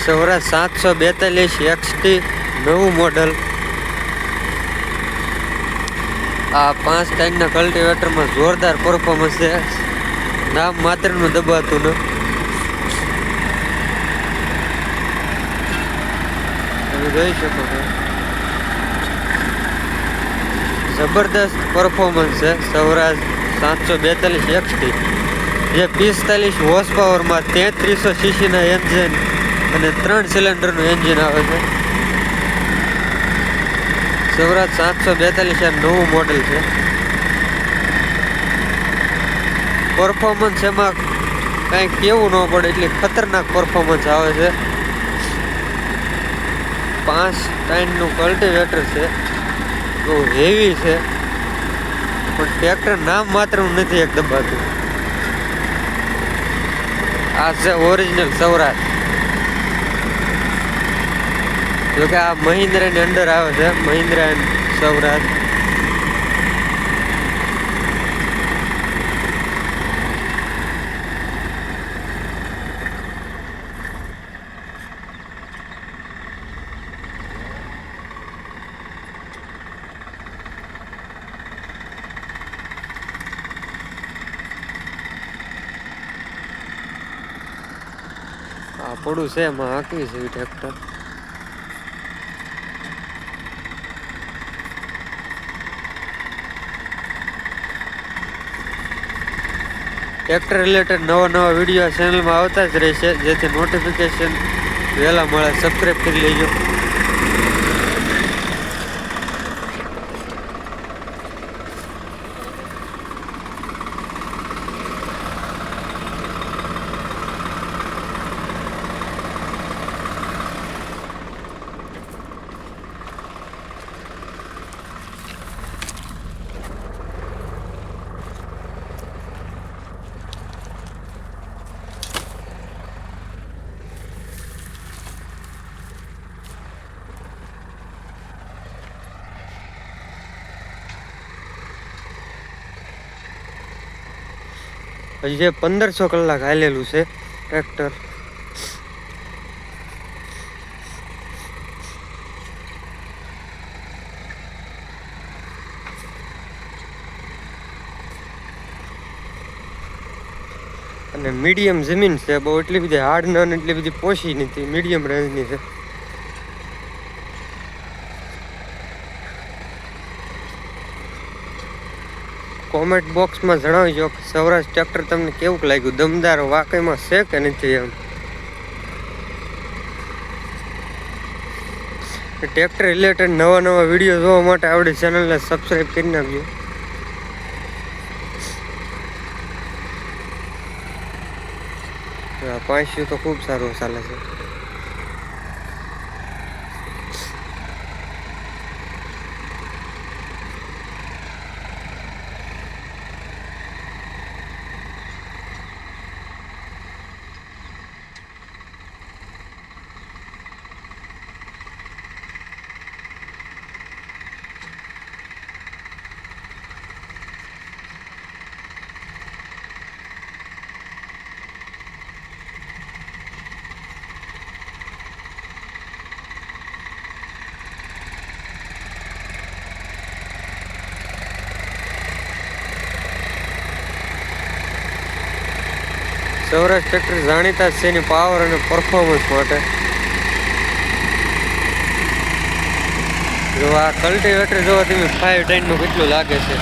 Swaraj 742 XT નવું model. આ 5 ટાઈમના કલ્ટિવેટરમાં જોરદાર પરફોર્મન્સ છે, નામ માત્રનું દબાતું ન। તમે જોઈ શકો છો જબરદસ્ત પરફોર્મન્સ છે સૌરાજ 742 XT, જે 45 હોર્સ પાવરમાં 3300 સીસીના એન્જિન અને 3 સિલિન્ડરનું એન્જિન આવે છે। સૌરાજ 742 આ નવું મોડેલ છે। પરફોર્મન્સ એમાં કાંઈ કેવું ન પડે એટલી ખતરનાક પરફોર્મન્સ આવે છે। 5 ટાઈમનું કલ્ટિવેટર છે, બહુ હેવી છે, પણ ટ્રેક્ટર નામ માત્રનું નથી એક દબાતું। આ છે ઓરિજિનલ સૌરાજ, જોકે આ મહિન્દ્રાની અંડર આવે છે, મહિન્દ્રા સૌરાજ। આ પડું છે એમાં હાંકવી છે ટ્રેક્ટર। ટ્રેક્ટર રિલેટેડ નવા વિડીયો ચેનલમાં આવતા જ રહેશે, જેથી નોટિફિકેશન વહેલા મળે। સબસ્ક્રાઈબ કરી લેજો। હજી 1500 કલાક હાલેલું છે ટ્રેક્ટર। અને મીડિયમ જમીન છે, બહુ એટલી બધી હાર્ડ ન એટલી બધી પોશી નથી, મીડિયમ રેન્જની છે। કોમેન્ટ બોક્સમાં જણાવજો કે સૌરાજ ટ્રેક્ટર તમને કેવું લાગ્યું, દમદાર વાકઈમાં છે કે નથી એમ। ટ્રેક્ટર રિલેટેડ નવા વિડીયો જોવા માટે આપણી ચેનલને સબસ્ક્રાઈબ કરી નાખજો। પાંચસું તો ખૂબ સારું ચાલે છે। સૌરાજ ટ્રેક્ટર જાણીતા છે એની પાવર અને પરફોર્મન્સ માટે। જો આ કલ્ટિવેટર જોવા તમે 5 ટાઈમનું કેટલું લાગે છે।